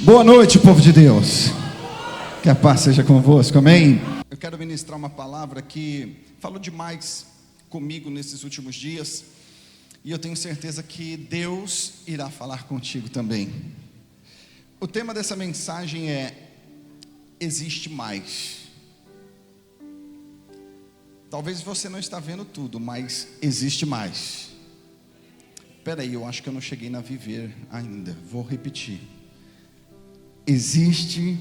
Boa noite, povo de Deus. Que a paz seja convosco, amém? Eu quero ministrar uma palavra que falou demais comigo nesses últimos dias, e eu tenho certeza que Deus irá falar contigo também. O tema dessa mensagem é: existe mais. Talvez você não está vendo tudo, mas existe mais. Espera aí, eu acho que eu não cheguei na viver ainda. Vou repetir. Existe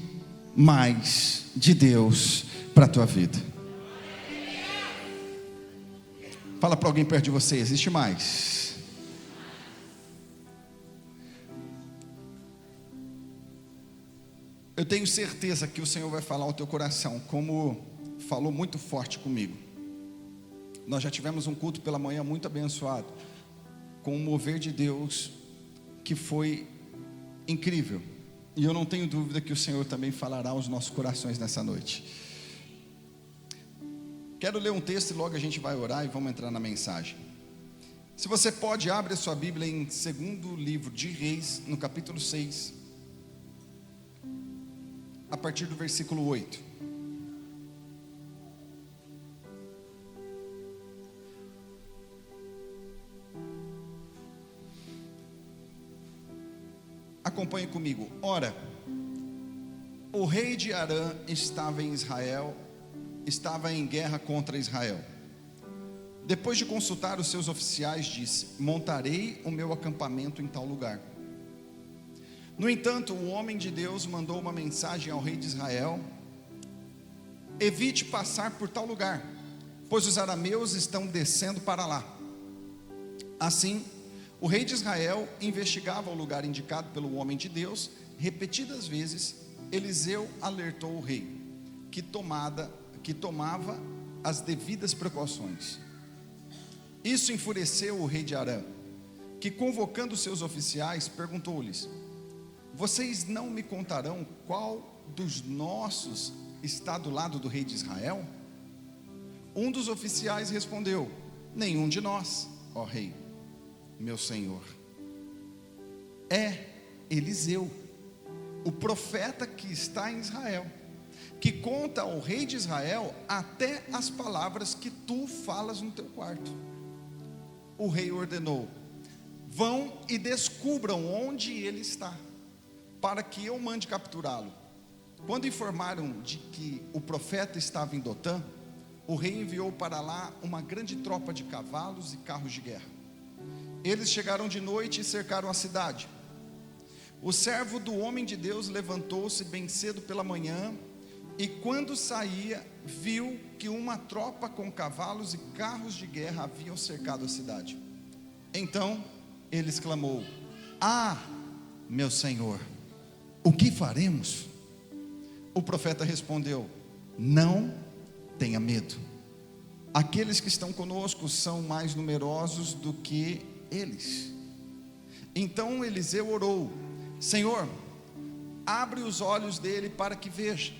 mais de Deus para a tua vida. Fala para alguém perto de você: existe mais. Eu tenho certeza que o Senhor vai falar ao teu coração, como falou muito forte comigo. Nós já tivemos um culto pela manhã muito abençoado, com um mover de Deus que foi incrível. E eu não tenho dúvida que o Senhor também falará aos nossos corações nessa noite. Quero ler um texto e logo a gente vai orar e vamos entrar na mensagem. Se você pode, abre a sua Bíblia em 2º livro de Reis, no capítulo 6, a partir do versículo 8. Acompanhe comigo. Ora, o rei de Arã estava em Israel, estava em guerra contra Israel. Depois de consultar os seus oficiais, disse: montarei o meu acampamento em tal lugar. No entanto, o homem de Deus mandou uma mensagem ao rei de Israel: evite passar por tal lugar, pois os arameus estão descendo para lá. Assim, o rei de Israel investigava o lugar indicado pelo homem de Deus. Repetidas vezes, Eliseu alertou o rei, que tomava as devidas precauções. Isso enfureceu o rei de Arã, que, convocando seus oficiais, perguntou-lhes: vocês não me contarão qual dos nossos está do lado do rei de Israel? Um dos oficiais respondeu: nenhum de nós, ó rei, meu senhor. É Eliseu, o profeta que está em Israel, que conta ao rei de Israel até as palavras que tu falas no teu quarto. O rei ordenou: vão e descubram onde ele está, para que eu mande capturá-lo. Quando informaram de que o profeta estava em Dotã, o rei enviou para lá uma grande tropa de cavalos e carros de guerra. Eles chegaram de noite e cercaram a cidade. O servo do homem de Deus levantou-se bem cedo pela manhã, e quando saía, viu que uma tropa com cavalos e carros de guerra haviam cercado a cidade. Então ele exclamou: ah, meu senhor, o que faremos? O profeta respondeu: não tenha medo. Aqueles que estão conosco são mais numerosos do que eles. Então Eliseu orou: Senhor, abre os olhos dele para que veja.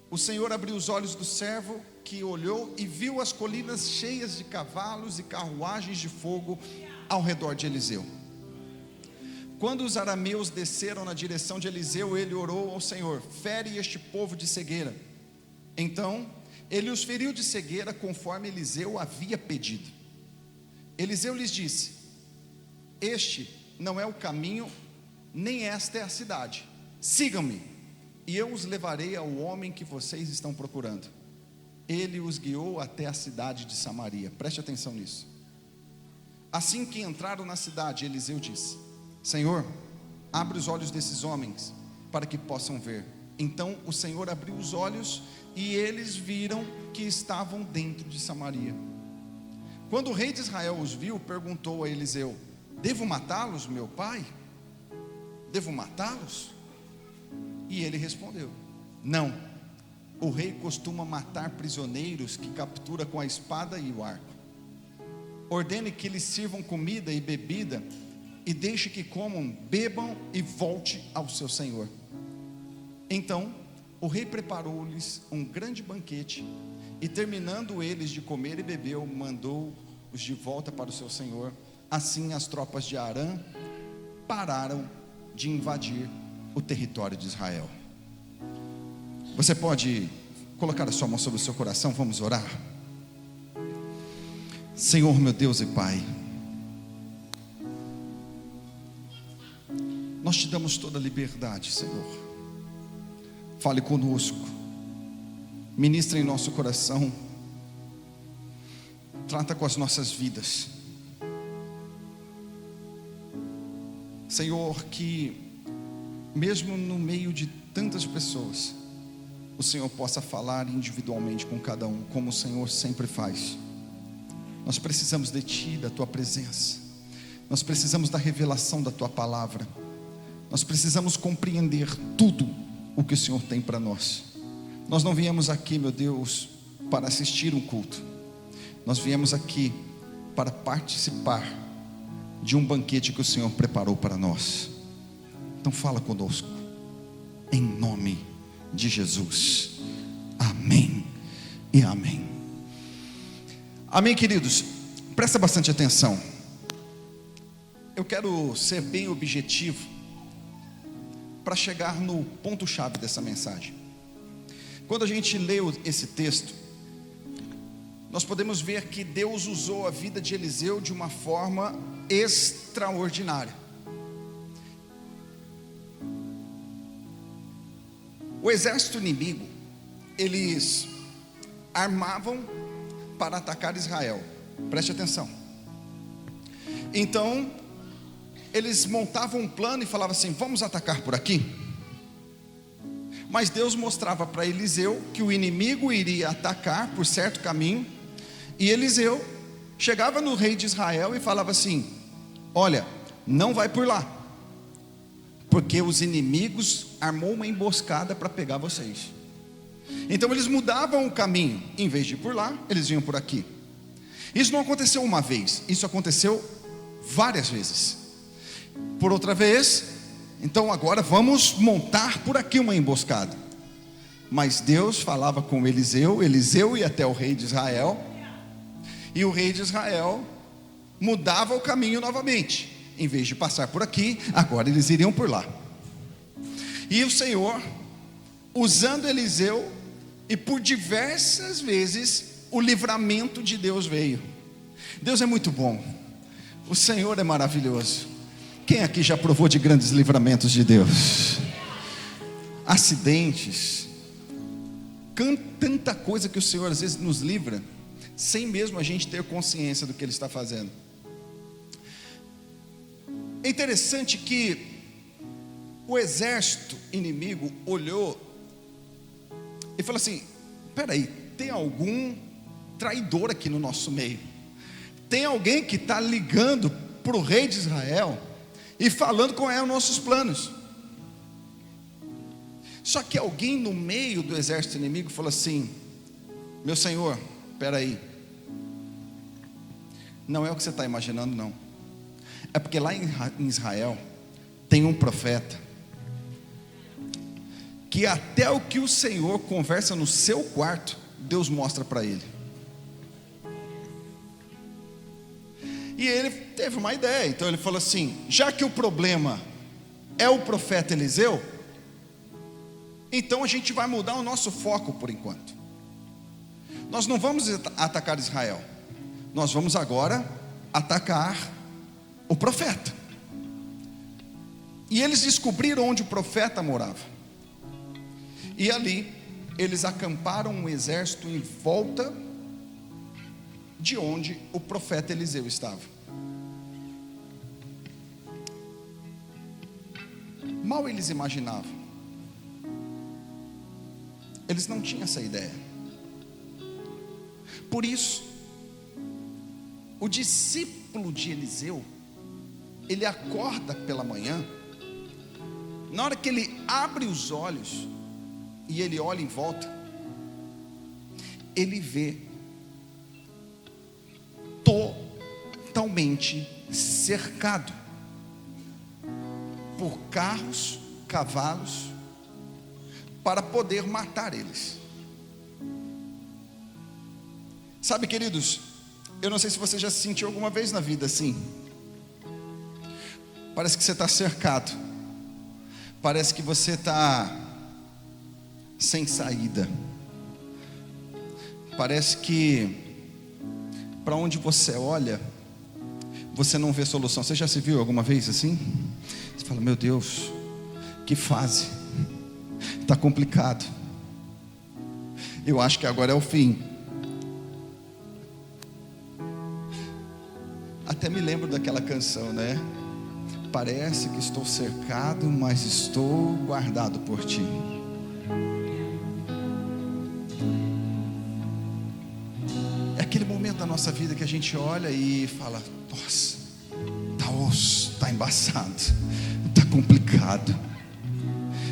O Senhor abriu os olhos do servo, que olhou e viu as colinas cheias de cavalos e carruagens de fogo ao redor de Eliseu. Quando os arameus desceram na direção de Eliseu, ele orou ao Senhor: fere este povo de cegueira. Então ele os feriu de cegueira, conforme Eliseu havia pedido. Eliseu lhes disse: este não é o caminho, nem esta é a cidade. Sigam-me, e eu os levarei ao homem que vocês estão procurando. Ele os guiou até a cidade de Samaria. Preste atenção nisso. Assim que entraram na cidade, Eliseu disse: Senhor, abre os olhos desses homens, para que possam ver. Então o Senhor abriu os olhos, e eles viram que estavam dentro de Samaria. Quando o rei de Israel os viu, perguntou a Eliseu: devo matá-los, meu pai? Devo matá-los? E ele respondeu: não, o rei costuma matar prisioneiros que captura com a espada e o arco. Ordene que lhes sirvam comida e bebida, e deixe que comam, bebam e volte ao seu senhor. Então o rei preparou-lhes um grande banquete, e terminando eles de comer e beber, mandou-os de volta para o seu senhor. Assim as tropas de Arã pararam de invadir o território de Israel. Você pode colocar a sua mão sobre o seu coração, vamos orar? Senhor, meu Deus e Pai, nós te damos toda a liberdade, Senhor. Fale conosco, ministra em nosso coração, trata com as nossas vidas, Senhor, que mesmo no meio de tantas pessoas, o Senhor possa falar individualmente com cada um, como o Senhor sempre faz. Nós precisamos de Ti, da Tua presença, nós precisamos da revelação da Tua palavra, nós precisamos compreender tudo o que o Senhor tem para nós. Nós não viemos aqui, meu Deus, para assistir um culto, nós viemos aqui para participar de um banquete que o Senhor preparou para nós. Então fala conosco, em nome de Jesus, amém e amém. Amém, queridos, presta bastante atenção. Eu quero ser bem objetivo para chegar no ponto-chave dessa mensagem. Quando a gente lê esse texto, nós podemos ver que Deus usou a vida de Eliseu de uma forma extraordinária. O exército inimigo, eles armavam para atacar Israel. Preste atenção. Então, eles montavam um plano e falavam assim: vamos atacar por aqui. Mas Deus mostrava para Eliseu que o inimigo iria atacar por certo caminho, e Eliseu chegava no rei de Israel e falava assim: olha, não vai por lá, porque os inimigos armou uma emboscada para pegar vocês. Então eles mudavam o caminho, em vez de ir por lá, eles vinham por aqui. Isso não aconteceu uma vez, isso aconteceu várias vezes. Por outra vez, então agora vamos montar por aqui uma emboscada. Mas Deus falava com Eliseu, Eliseu ia até o rei de Israel, e o rei de Israel mudava o caminho novamente. Em vez de passar por aqui, agora eles iriam por lá. E o Senhor, usando Eliseu, e por diversas vezes o livramento de Deus veio. Deus é muito bom, o Senhor é maravilhoso. Quem aqui já provou de grandes livramentos de Deus? Acidentes, tanta coisa que o Senhor às vezes nos livra, sem mesmo a gente ter consciência do que Ele está fazendo. É interessante que o exército inimigo olhou e falou assim: peraí, tem algum traidor aqui no nosso meio, tem alguém que está ligando para o rei de Israel e falando com ela nossos planos. Só que alguém no meio do exército inimigo falou assim: meu senhor, peraí, não é o que você está imaginando, não. É porque lá em Israel tem um profeta que até o que o Senhor conversa no seu quarto, Deus mostra para ele. E ele teve uma ideia, então ele falou assim: já que o problema é o profeta Eliseu, então a gente vai mudar o nosso foco por enquanto. Nós não vamos atacar Israel, nós vamos agora atacar o profeta. E eles descobriram onde o profeta morava, e ali eles acamparam um exército em volta de onde o profeta Eliseu estava. Mal eles imaginavam, eles não tinham essa ideia. Por isso, o discípulo de Eliseu, ele acorda pela manhã, na hora que ele abre os olhos e ele olha em volta, ele vê totalmente cercado por carros, cavalos, para poder matar eles. Sabe, queridos, eu não sei se você já se sentiu alguma vez na vida assim. Parece que você está cercado, Parece que você está sem saída. Parece que para onde você olha, você não vê solução. Você já se viu alguma vez assim? Você fala: meu Deus, que fase, está complicado. Eu acho que agora é o fim. Até me lembro daquela canção, né? Parece que estou cercado, mas estou guardado por ti. É aquele momento da nossa vida que a gente olha e fala: nossa, está osso, está embaçado, está complicado.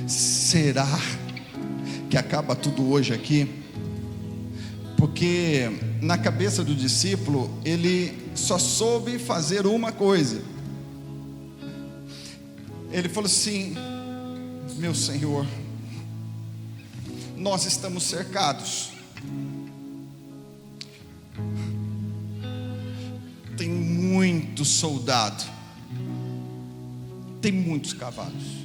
Será que acaba tudo hoje aqui? Porque na cabeça do discípulo, ele só soube fazer uma coisa. Ele falou assim: meu Senhor, nós estamos cercados, tem muito soldado, tem muitos cavalos.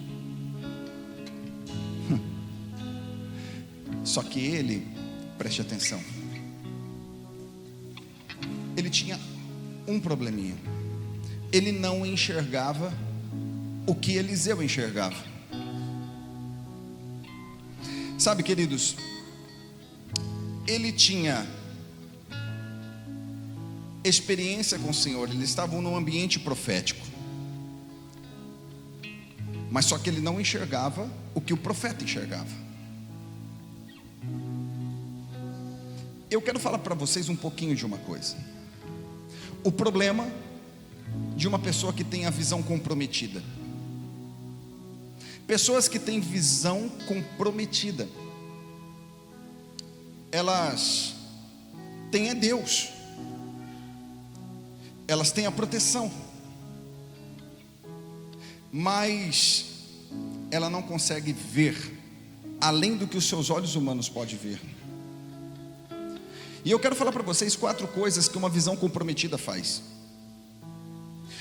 Só que ele, preste atenção, ele tinha um probleminha. Ele não enxergava o que Eliseu enxergava. Sabe, queridos, ele tinha experiência com o Senhor, eles estavam num ambiente profético, mas só que ele não enxergava o que o profeta enxergava. Eu quero falar para vocês um pouquinho de uma coisa. O problema de uma pessoa que tem a visão comprometida. Pessoas que têm visão comprometida, elas têm a Deus, elas têm a proteção, mas ela não consegue ver além do que os seus olhos humanos podem ver. E eu quero falar para vocês 4 coisas que uma visão comprometida faz.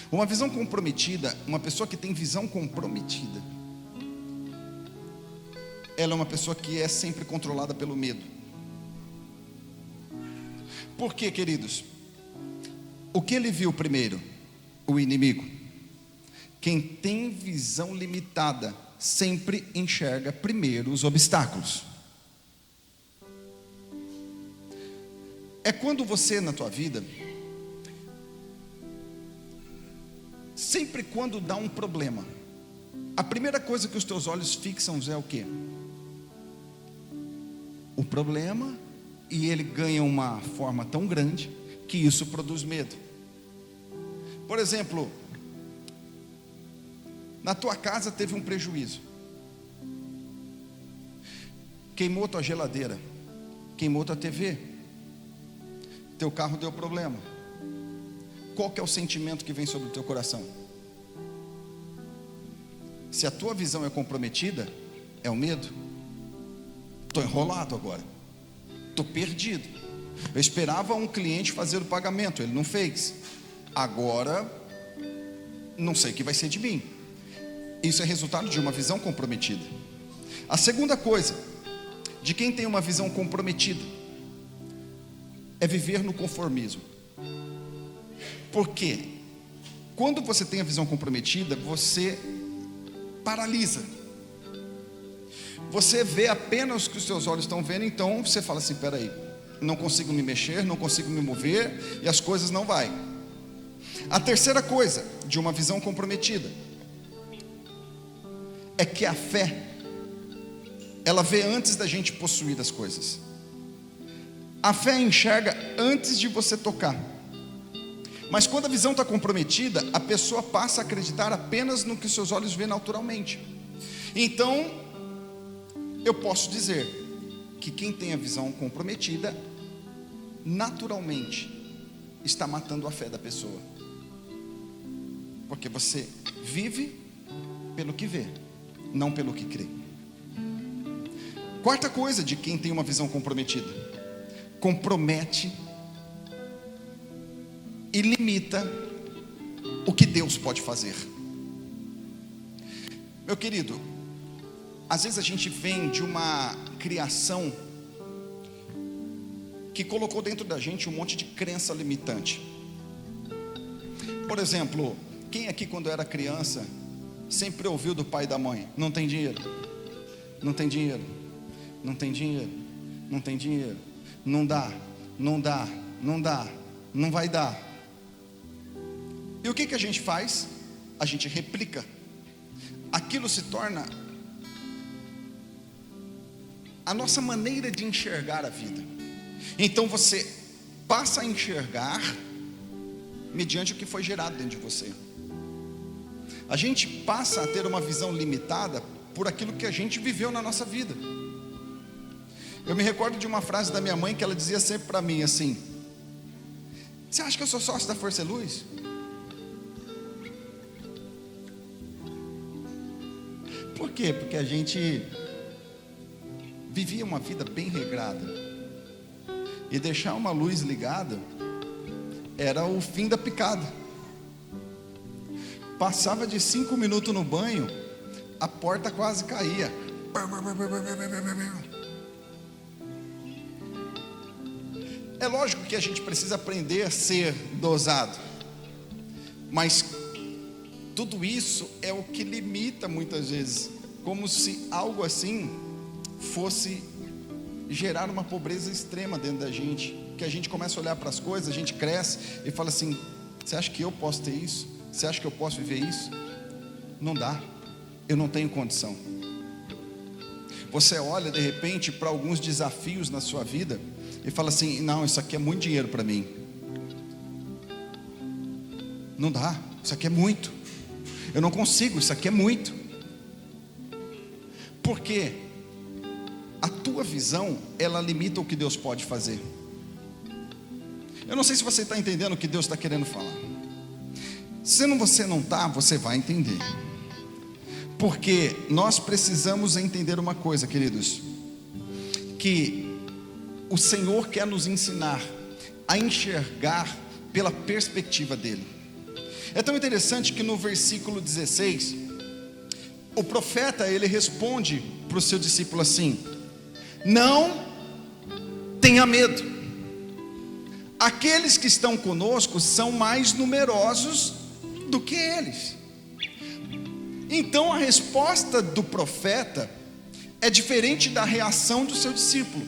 Uma visão comprometida, uma pessoa que tem visão comprometida, ela é uma pessoa que é sempre controlada pelo medo. Por quê, queridos? O que ele viu primeiro? O inimigo. Quem tem visão limitada sempre enxerga primeiro os obstáculos. É quando você na tua vida, sempre quando dá um problema, a primeira coisa que os teus olhos fixam é o quê? O problema, e ele ganha uma forma tão grande que isso produz medo. Por exemplo, na tua casa teve um prejuízo, queimou tua geladeira, queimou tua TV, teu carro deu problema. Qual que é o sentimento que vem sobre o teu coração? Se a tua visão é comprometida, é o medo. Estou enrolado agora, estou perdido. Eu esperava um cliente fazer o pagamento, ele não fez. Agora, não sei o que vai ser de mim. Isso é resultado de uma visão comprometida. A segunda coisa, de quem tem uma visão comprometida, é viver no conformismo. Por quê? Quando você tem a visão comprometida, você paralisa. Você vê apenas o que os seus olhos estão vendo, então você fala assim: peraí, não consigo me mexer, não consigo me mover, e as coisas não vai. A terceira coisa de uma visão comprometida é que a fé, ela vê antes da gente possuir as coisas. A fé enxerga antes de você tocar. Mas quando a visão está comprometida, a pessoa passa a acreditar apenas no que seus olhos veem naturalmente. Então, eu posso dizer que quem tem a visão comprometida, naturalmente, está matando a fé da pessoa. Porque você vive pelo que vê, não pelo que crê. Quarta coisa de quem tem uma visão comprometida: compromete e limita o que Deus pode fazer. Meu querido, Às vezes a gente vem de uma criação que colocou dentro da gente um monte de crença limitante. Por exemplo, quem aqui quando era criança sempre ouviu do pai e da mãe: não tem dinheiro, não tem dinheiro, não tem dinheiro, não tem dinheiro, não dá, não dá, não dá, não vai dar. E o que a gente faz? A gente replica. Aquilo se torna a nossa maneira de enxergar a vida. Então você passa a enxergar mediante o que foi gerado dentro de você. A gente passa a ter uma visão limitada por aquilo que a gente viveu na nossa vida. Eu me recordo de uma frase da minha mãe que ela dizia sempre para mim assim: você acha que eu sou sócio da Força e Luz? Por quê? Porque a gente vivia uma vida bem regrada, e deixar uma luz ligada era o fim da picada. Passava de 5 minutos no banho, a porta quase caía. É lógico que a gente precisa aprender a ser dosado, mas tudo isso é o que limita muitas vezes, como se algo assim fosse gerar uma pobreza extrema dentro da gente, que a gente começa a olhar para as coisas, a gente cresce e fala assim: você acha que eu posso ter isso? Você acha que eu posso viver isso? Não dá, eu não tenho condição. Você olha de repente para alguns desafios na sua vida e fala assim: não, isso aqui é muito dinheiro para mim. Não dá, isso aqui é muito. Eu não consigo, isso aqui é muito. Por quê? A tua visão, ela limita o que Deus pode fazer. Eu não sei se você está entendendo o que Deus está querendo falar. Se você não está, você vai entender. Porque nós precisamos entender uma coisa, queridos, que o Senhor quer nos ensinar a enxergar pela perspectiva dele. É tão interessante que no versículo 16, o profeta, ele responde para o seu discípulo assim: não tenha medo, aqueles que estão conosco são mais numerosos do que eles. Então a resposta do profeta é diferente da reação do seu discípulo.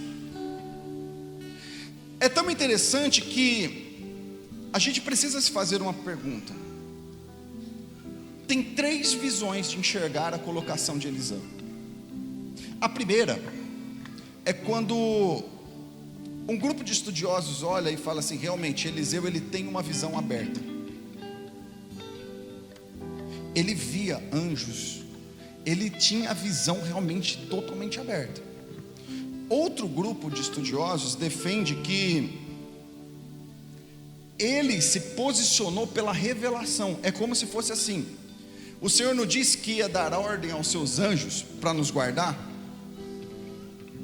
É tão interessante que a gente precisa se fazer uma pergunta. Tem 3 visões de enxergar a colocação de Eliseu. A primeira é quando um grupo de estudiosos olha e fala assim: realmente Eliseu, ele tem uma visão aberta. Ele via anjos, ele tinha a visão realmente totalmente aberta. Outro grupo de estudiosos defende que ele se posicionou pela revelação. É como se fosse assim: o Senhor não disse que ia dar ordem aos seus anjos para nos guardar?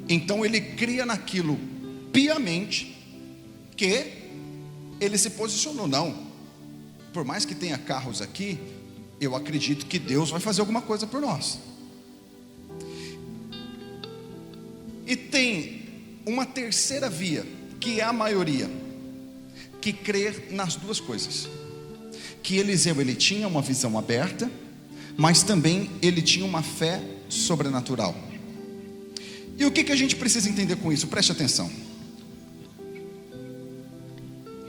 Então ele cria naquilo piamente que ele se posicionou. Não, por mais que tenha carros aqui, eu acredito que Deus vai fazer alguma coisa por nós. E tem uma terceira via, que é a maioria, que crê nas duas coisas. Que Eliseu, ele tinha uma visão aberta, mas também ele tinha uma fé sobrenatural. E o que a gente precisa entender com isso? Preste atenção.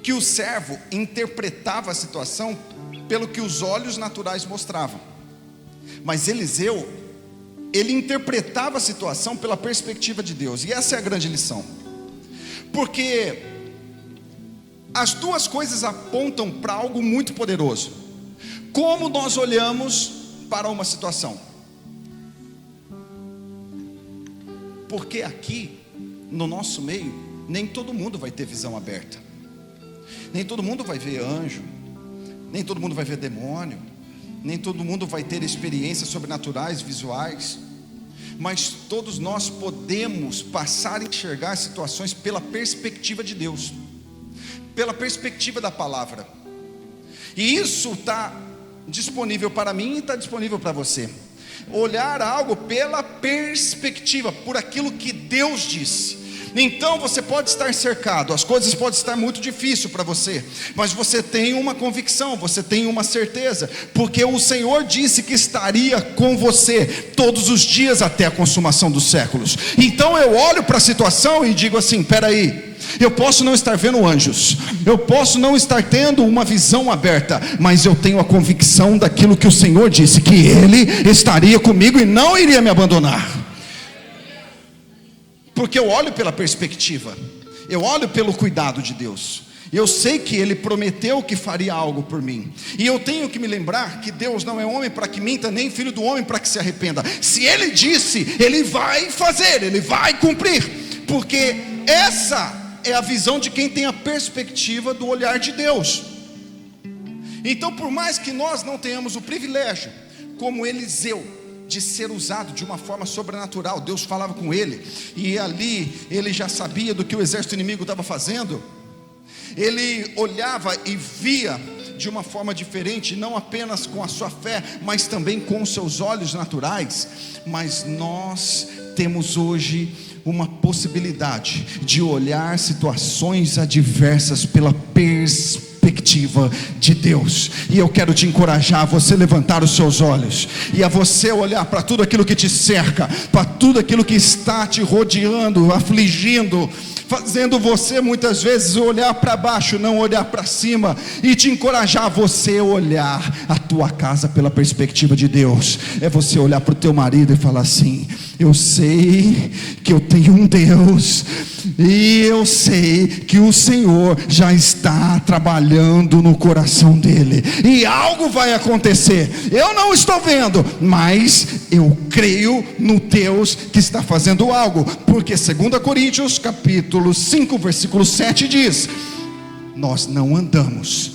Que o servo interpretava a situação pelo que os olhos naturais mostravam, mas Eliseu, ele interpretava a situação pela perspectiva de Deus. E essa é a grande lição, porque as duas coisas apontam para algo muito poderoso. Como nós olhamos para uma situação? Porque aqui no nosso meio, nem todo mundo vai ter visão aberta, nem todo mundo vai ver anjo, nem todo mundo vai ver demônio, nem todo mundo vai ter experiências sobrenaturais, visuais, mas todos nós podemos passar a enxergar situações pela perspectiva de Deus, pela perspectiva da palavra. E isso está disponível para mim e está disponível para você. olhar algo pela perspectiva, por aquilo que Deus disse. Então você pode estar cercado, as coisas podem estar muito difíceis para você, mas você tem uma convicção, você tem uma certeza, porque o Senhor disse que estaria com você todos os dias até a consumação dos séculos. Então eu olho para a situação e digo assim: peraí, eu posso não estar vendo anjos, eu posso não estar tendo uma visão aberta, mas eu tenho a convicção daquilo que o Senhor disse, que Ele estaria comigo e não iria me abandonar. Porque eu olho pela perspectiva, eu olho pelo cuidado de Deus, eu sei que Ele prometeu que faria algo por mim, e eu tenho que me lembrar que Deus não é homem para que minta, nem filho do homem para que se arrependa. Se Ele disse, Ele vai fazer, Ele vai cumprir, porque essa é a visão de quem tem a perspectiva do olhar de Deus. Então, por mais que nós não tenhamos o privilégio, como Eliseu, de ser usado de uma forma sobrenatural, Deus falava com ele, e ali ele já sabia do que o exército inimigo estava fazendo, ele olhava e via de uma forma diferente, não apenas com a sua fé, mas também com os seus olhos naturais. Mas nós temos hoje uma possibilidade de olhar situações adversas pela perspectiva de Deus, e eu quero te encorajar a você levantar os seus olhos, e a você olhar para tudo aquilo que te cerca, para tudo aquilo que está te rodeando, afligindo, fazendo você muitas vezes olhar para baixo, não olhar para cima, e te encorajar a você olhar a tua casa pela perspectiva de Deus. É você olhar para o teu marido e falar assim: eu sei que eu tenho um Deus, e eu sei que o Senhor já está trabalhando no coração dele, e algo vai acontecer. Eu não estou vendo, mas eu creio no Deus que está fazendo algo, porque 2 Coríntios capítulo 5 versículo 7 diz: nós não andamos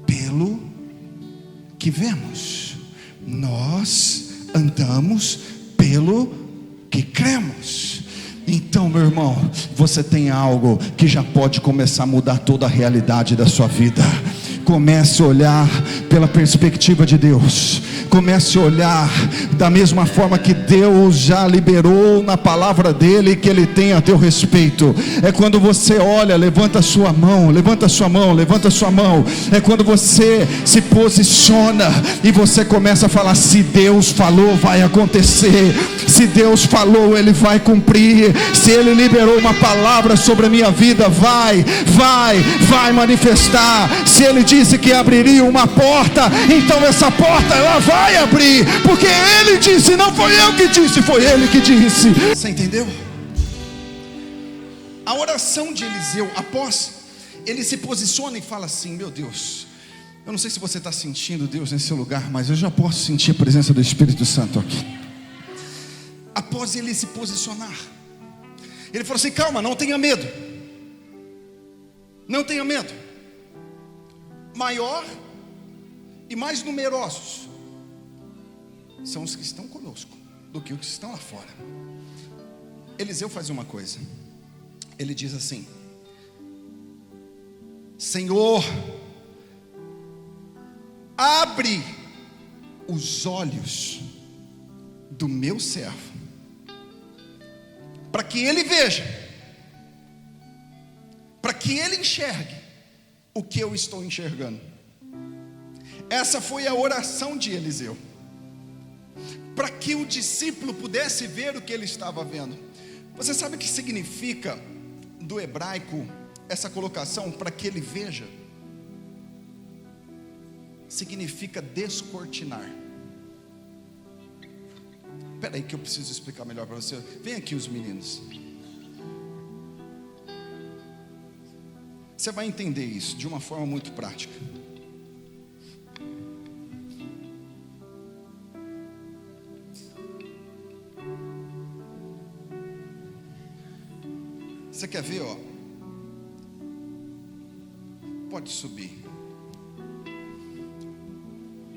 pelo que vemos, nós andamos pelo que cremos. Então, meu irmão, você tem algo que já pode começar a mudar toda a realidade da sua vida. Comece a olhar pela perspectiva de Deus. Comece a olhar da mesma forma que Deus já liberou na palavra dele, que ele tem a teu respeito. É quando você olha, levanta a sua mão, levanta a sua mão, levanta a sua mão. É quando você se posiciona e você começa a falar: se Deus falou, vai acontecer. Se Deus falou, ele vai cumprir. Se ele liberou uma palavra sobre a minha vida, vai manifestar. Se ele disse que abriria uma porta, então essa porta ela vai abrir, porque ele disse, não foi eu que disse, foi ele que disse. Você entendeu? A oração de Eliseu, após ele se posiciona e fala assim: meu Deus, eu não sei se você está sentindo Deus nesse lugar, mas eu já posso sentir a presença do Espírito Santo aqui. Após ele se posicionar, ele falou assim: calma, não tenha medo, não tenha medo. Maior e mais numerosos são os que estão conosco do que os que estão lá fora. Eliseu faz uma coisa, ele diz assim: Senhor, abre os olhos do meu servo, para que ele veja, para que ele enxergue o que eu estou enxergando. Essa foi a oração de Eliseu, para que o discípulo pudesse ver o que ele estava vendo. Você sabe o que significa do hebraico essa colocação, para que ele veja? Significa descortinar. Espera aí que eu preciso explicar melhor para você. Vem aqui os meninos. Você vai entender isso de uma forma muito prática. Você quer ver, ó? Pode subir.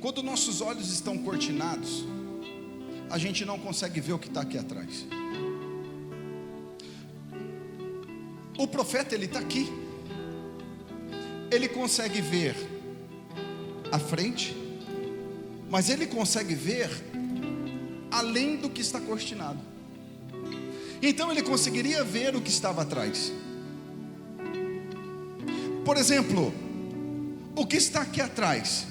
Quando nossos olhos estão cortinados, a gente não consegue ver o que está aqui atrás. O profeta, ele está aqui. Ele consegue ver a frente, mas ele consegue ver além do que está cortinado. Então ele conseguiria ver o que estava atrás. Por exemplo, o que está aqui atrás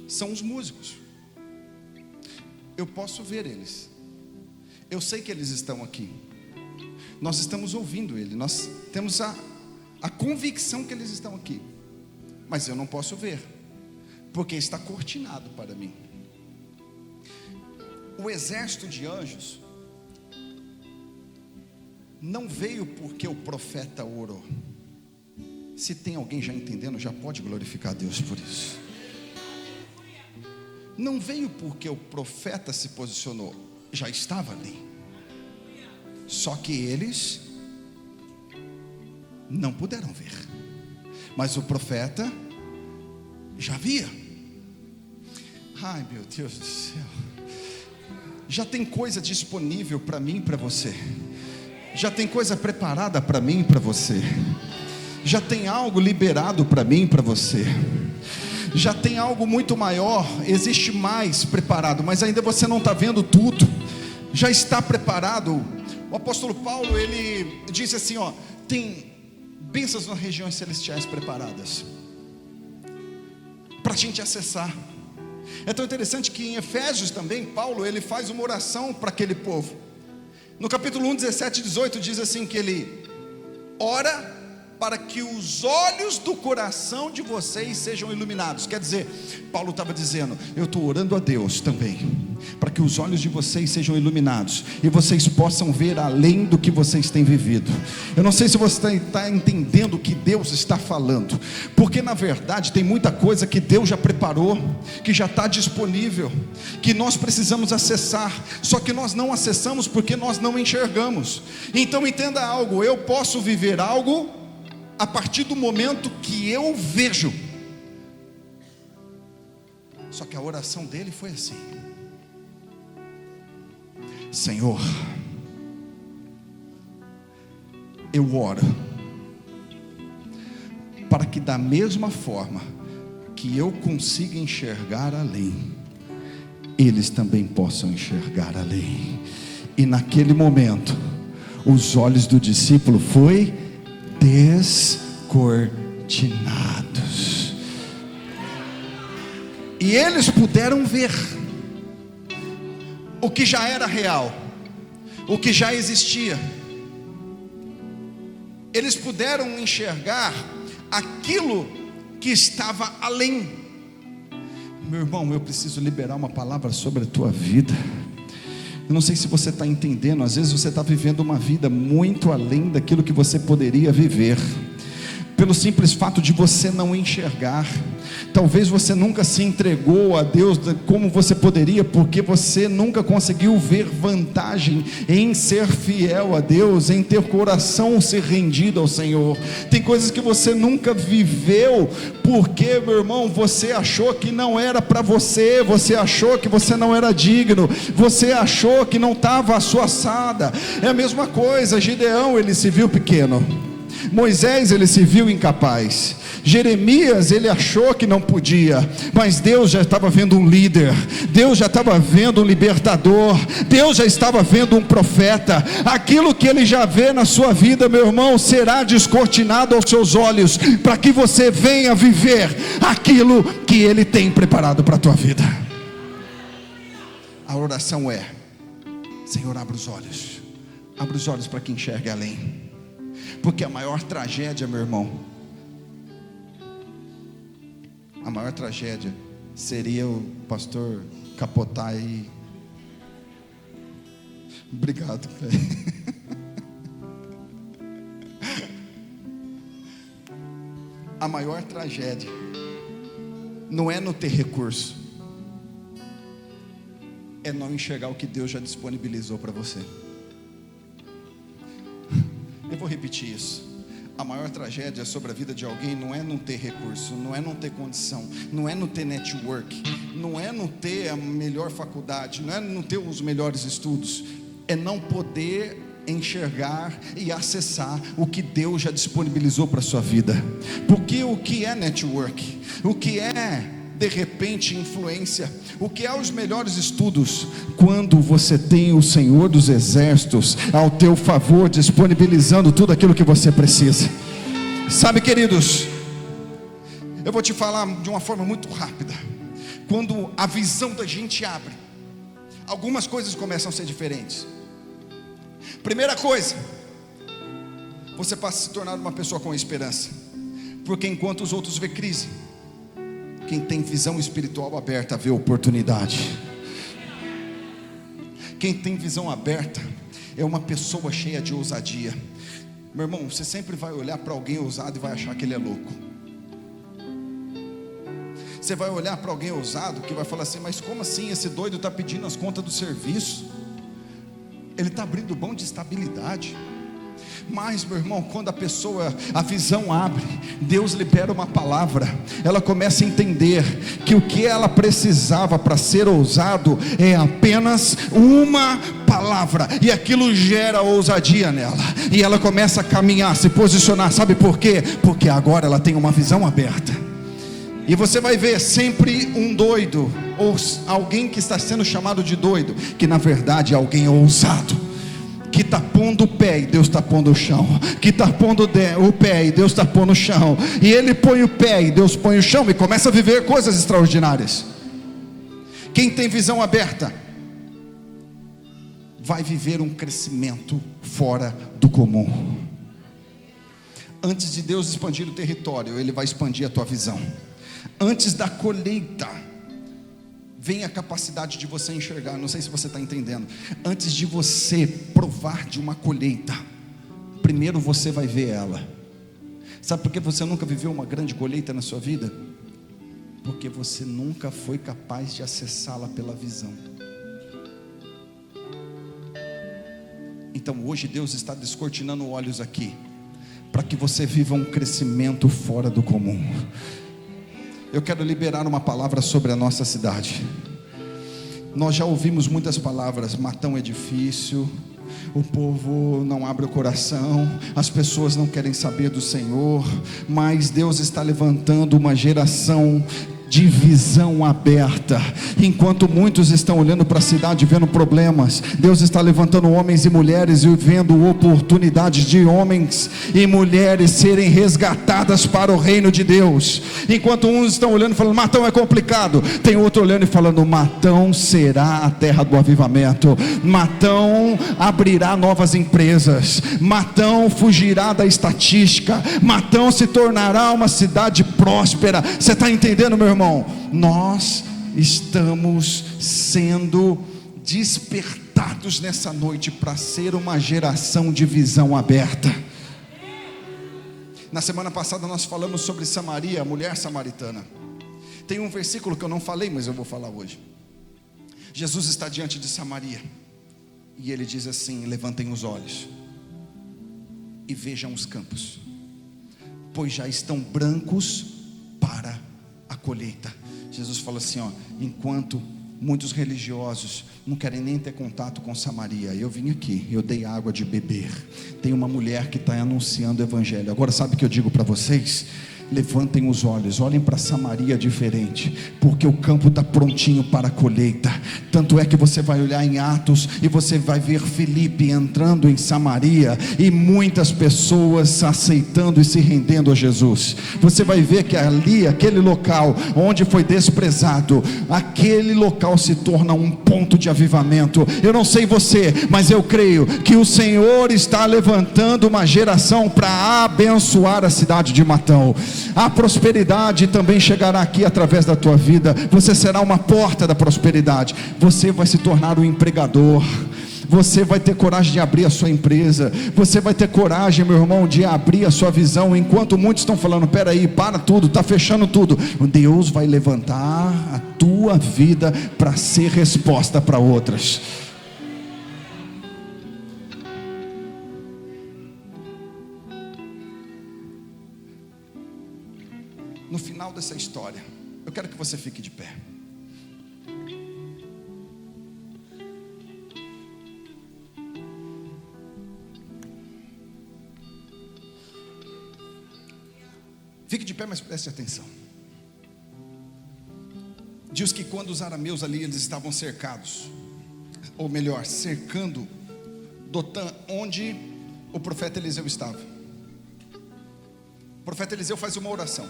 são os músicos. Eu posso ver eles. Eu sei que eles estão aqui. Nós estamos ouvindo ele. Nós temos a convicção que eles estão aqui. Mas eu não posso ver, porque está cortinado para mim. O exército de anjos não veio porque o profeta orou. Se tem alguém já entendendo, já pode glorificar a Deus por isso. Não veio porque o profeta se posicionou, já estava ali. Só que eles não puderam ver, mas o profeta já via. Ai, meu Deus do céu. Já tem coisa disponível para mim e para você. Já tem coisa preparada para mim e para você. Já tem algo liberado para mim e para você. Já tem algo muito maior, existe mais preparado, mas ainda você não está vendo tudo. Já está preparado. O apóstolo Paulo, ele disse assim, ó, tem bênçãos nas regiões celestiais preparadas para a gente acessar. É tão interessante que em Efésios também, Paulo, ele faz uma oração para aquele povo. No capítulo 1, 17 e 18 diz assim que ele ora para que os olhos do coração de vocês sejam iluminados. Quer dizer, Paulo estava dizendo, eu estou orando a Deus também, para que os olhos de vocês sejam iluminados, e vocês possam ver além do que vocês têm vivido. Eu não sei se você está entendendo o que Deus está falando, porque na verdade tem muita coisa que Deus já preparou, que já está disponível, que nós precisamos acessar, só que nós não acessamos porque nós não enxergamos. Então entenda algo, eu posso viver algo a partir do momento que eu vejo. Só que a oração dele foi assim: Senhor, eu oro para que da mesma forma que eu consiga enxergar além, eles também possam enxergar além. E naquele momento, os olhos do discípulo foi descortinados, e eles puderam ver o que já era real, o que já existia. Eles puderam enxergar aquilo que estava além. Meu irmão, eu preciso liberar uma palavra sobre a tua vida. Eu não sei se você está entendendo, às vezes você está vivendo uma vida muito além daquilo que você poderia viver, pelo simples fato de você não enxergar. Talvez você nunca se entregou a Deus como você poderia, porque você nunca conseguiu ver vantagem em ser fiel a Deus, em ter coração se rendido ao Senhor. Tem coisas que você nunca viveu, porque, meu irmão, você achou que não era para você, você achou que você não era digno, você achou que não estava a sua assada. É a mesma coisa, Gideão, ele se viu pequeno, Moisés, ele se viu incapaz, Jeremias, ele achou que não podia, mas Deus já estava vendo um líder, Deus já estava vendo um libertador, Deus já estava vendo um profeta. Aquilo que ele já vê na sua vida, meu irmão, será descortinado aos seus olhos, para que você venha viver aquilo que ele tem preparado para a tua vida. A oração é: Senhor, abre os olhos para que enxergue além. Porque a maior tragédia, meu irmão, a maior tragédia seria o pastor capotar e... Obrigado, velho. A maior tragédia não é não ter recurso, é não enxergar o que Deus já disponibilizou para você. Eu vou repetir isso. A maior tragédia sobre a vida de alguém não é não ter recurso, não é não ter condição, não é não ter network, não é não ter a melhor faculdade, não é não ter os melhores estudos, é não poder enxergar e acessar o que Deus já disponibilizou para a sua vida. Porque o que é network? O que é de repente influência. O que é os melhores estudos? Quando você tem o Senhor dos Exércitos ao teu favor, disponibilizando tudo aquilo que você precisa. Sabe, queridos, eu vou te falar de uma forma muito rápida. Quando a visão da gente abre, algumas coisas começam a ser diferentes. Primeira coisa, você passa a se tornar uma pessoa com esperança, porque enquanto os outros vê crise, quem tem visão espiritual aberta vê oportunidade. Quem tem visão aberta é uma pessoa cheia de ousadia. Meu irmão, você sempre vai olhar para alguém ousado e vai achar que ele é louco. Você vai olhar para alguém ousado que vai falar assim: mas como assim esse doido está pedindo as contas do serviço? Ele está abrindo mão de estabilidade. Mas, meu irmão, quando a visão abre, Deus libera uma palavra, ela começa a entender que o que ela precisava para ser ousado é apenas uma palavra, e aquilo gera ousadia nela, e ela começa a caminhar, se posicionar. Sabe por quê? Porque agora ela tem uma visão aberta. E você vai ver sempre um doido, ou alguém que está sendo chamado de doido, que na verdade é alguém ousado, que está pondo o pé e Deus está pondo o chão, que está pondo o pé e Deus está pondo o chão, e ele põe o pé e Deus põe o chão, e começa a viver coisas extraordinárias. Quem tem visão aberta vai viver um crescimento fora do comum. Antes de Deus expandir o território, Ele vai expandir a tua visão. Antes da colheita, vem a capacidade de você enxergar. Não sei se você está entendendo. Antes de você provar de uma colheita, primeiro você vai ver ela. Sabe por que você nunca viveu uma grande colheita na sua vida? Porque você nunca foi capaz de acessá-la pela visão. Então hoje Deus está descortinando olhos aqui, para que você viva um crescimento fora do comum. Eu quero liberar uma palavra sobre a nossa cidade. Nós já ouvimos muitas palavras: Matão é difícil, o povo não abre o coração, as pessoas não querem saber do Senhor. Mas Deus está levantando uma geração de visão aberta. Enquanto muitos estão olhando para a cidade vendo problemas, Deus está levantando homens e mulheres e vendo oportunidades de homens e mulheres serem resgatadas para o reino de Deus. Enquanto uns estão olhando e falando: Matão é complicado, tem outro olhando e falando: Matão será a terra do avivamento, Matão abrirá novas empresas, Matão fugirá da estatística, Matão se tornará uma cidade próspera. Você está entendendo, meu irmão? Nós estamos sendo despertados nessa noite para ser uma geração de visão aberta. Na semana passada nós falamos sobre Samaria, a mulher samaritana. Tem um versículo que eu não falei, mas eu vou falar hoje. Jesus está diante de Samaria e ele diz assim: levantem os olhos e vejam os campos, pois já estão brancos para a colheita. Jesus fala assim: enquanto muitos religiosos não querem nem ter contato com Samaria, eu vim aqui, eu dei água de beber. Tem uma mulher que está anunciando o evangelho. Agora sabe o que eu digo para vocês? Levantem os olhos, olhem para Samaria diferente, porque o campo está prontinho para a colheita. Tanto é que você vai olhar em Atos e você vai ver Filipe entrando em Samaria e muitas pessoas aceitando e se rendendo a Jesus. Você vai ver que ali, aquele local onde foi desprezado, aquele local se torna um ponto de avivamento. Eu não sei você, mas eu creio que o Senhor está levantando uma geração para abençoar a cidade de Matão. A prosperidade também chegará aqui através da tua vida. Você será uma porta da prosperidade. Você vai se tornar um empregador. Você vai ter coragem de abrir a sua empresa. Você vai ter coragem, meu irmão, de abrir a sua visão. Enquanto muitos estão falando: peraí, para tudo, está fechando tudo. Deus vai levantar a tua vida para ser resposta para outras. No final dessa história, eu quero que você fique de pé. Fique de pé, mas preste atenção. Diz que quando os arameus ali, eles estavam cercados, ou melhor, cercando Dotã, onde o profeta Eliseu estava. O profeta Eliseu faz uma oração.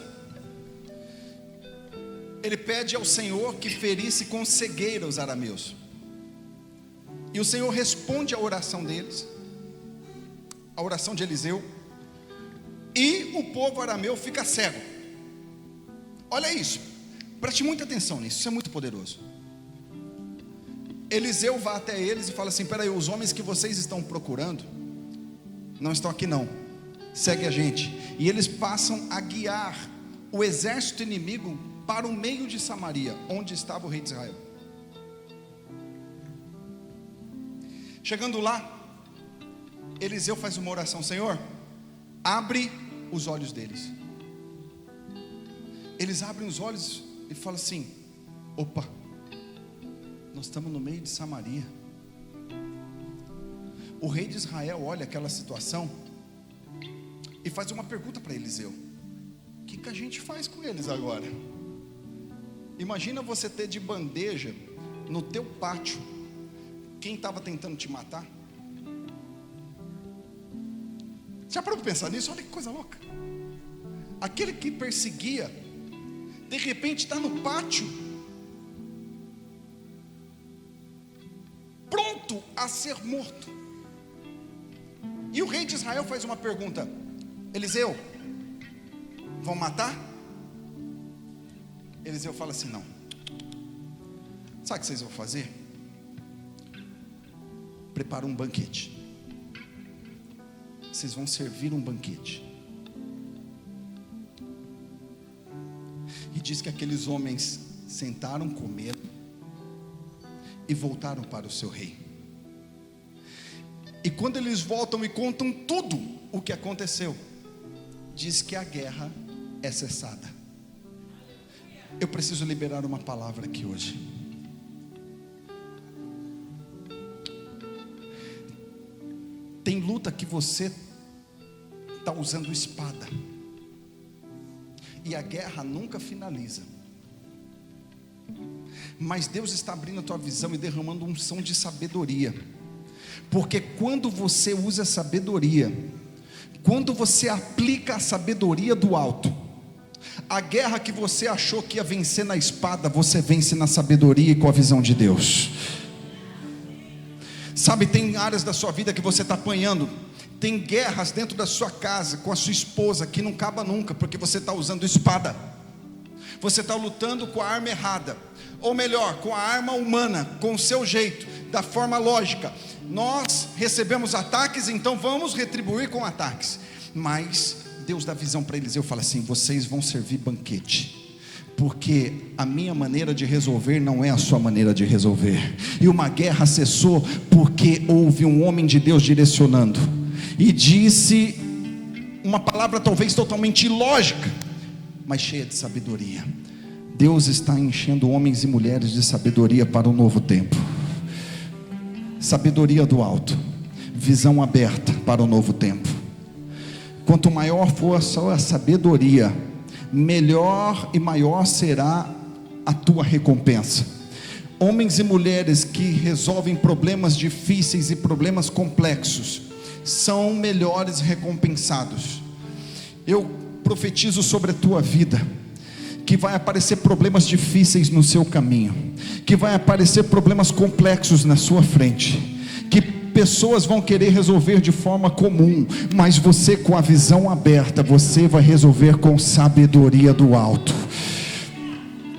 Ele pede ao Senhor que ferisse com cegueira os arameus. E o Senhor responde a oração deles, a oração de Eliseu, e o povo arameu fica cego. Olha isso, preste muita atenção nisso, isso é muito poderoso. Eliseu vai até eles e fala assim: peraí, os homens que vocês estão procurando não estão aqui não, segue a gente. E eles passam a guiar o exército inimigo para o meio de Samaria, onde estava o rei de Israel. Chegando lá, Eliseu faz uma oração: Senhor, abre os olhos deles. Eles abrem os olhos e falam assim: opa, nós estamos no meio de Samaria. O rei de Israel olha aquela situação e faz uma pergunta para Eliseu: o que a gente faz com eles agora? Imagina você ter de bandeja no teu pátio quem estava tentando te matar. Já parou para pensar nisso? Olha que coisa louca. Aquele que perseguia, de repente está no pátio, pronto a ser morto. E o rei de Israel faz uma pergunta: Eliseu, vão matar? Eliseu fala assim: não. Sabe o que vocês vão fazer? Prepara um banquete. Vocês vão servir um banquete. E diz que aqueles homens sentaram, comeram e voltaram para o seu rei. E quando eles voltam e contam tudo o que aconteceu, diz que a guerra é cessada. Eu preciso liberar uma palavra aqui hoje. Tem luta que você está usando espada, e a guerra nunca finaliza. Mas Deus está abrindo a tua visão e derramando unção de sabedoria. Porque quando você usa a sabedoria, quando você aplica a sabedoria do alto, a guerra que você achou que ia vencer na espada, você vence na sabedoria e com a visão de Deus. Sabe, tem áreas da sua vida que você está apanhando. Tem guerras dentro da sua casa, com a sua esposa, que não acaba nunca, porque você está usando espada. Você está lutando com a arma errada, ou melhor, com a arma humana, com o seu jeito, da forma lógica. Nós recebemos ataques, então vamos retribuir com ataques. Mas Deus dá visão para Eliseu, fala assim: vocês vão servir banquete, porque a minha maneira de resolver não é a sua maneira de resolver. E uma guerra cessou porque houve um homem de Deus direcionando, e disse uma palavra talvez totalmente ilógica, mas cheia de sabedoria. Deus está enchendo homens e mulheres de sabedoria para um novo tempo. Sabedoria do alto, visão aberta para o novo tempo. Quanto maior for a sua sabedoria, melhor e maior será a tua recompensa. Homens e mulheres que resolvem problemas difíceis e problemas complexos são melhores recompensados. Eu profetizo sobre a tua vida que vai aparecer problemas difíceis no seu caminho, que vai aparecer problemas complexos na sua frente, que pessoas vão querer resolver de forma comum, mas você, com a visão aberta, você vai resolver com sabedoria do alto.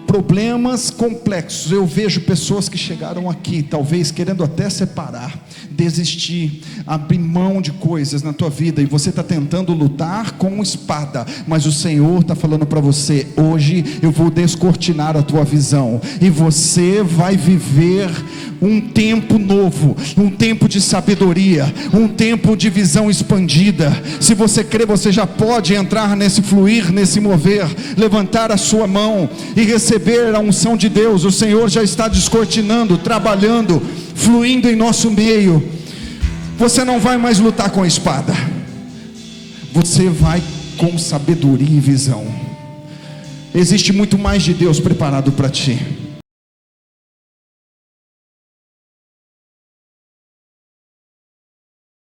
Problemas complexos. Eu vejo pessoas que chegaram aqui, talvez querendo até separar, desistir, abrir mão de coisas na tua vida, e você está tentando lutar com espada, mas o Senhor está falando para você: hoje eu vou descortinar a tua visão, e você vai viver um tempo novo, um tempo de sabedoria, um tempo de visão expandida. Se você crê, você já pode entrar nesse fluir, nesse mover, levantar a sua mão e receber a unção de Deus. O Senhor já está descortinando, trabalhando, fluindo em nosso meio. Você não vai mais lutar com a espada, você vai com sabedoria e visão. Existe muito mais de Deus preparado para ti.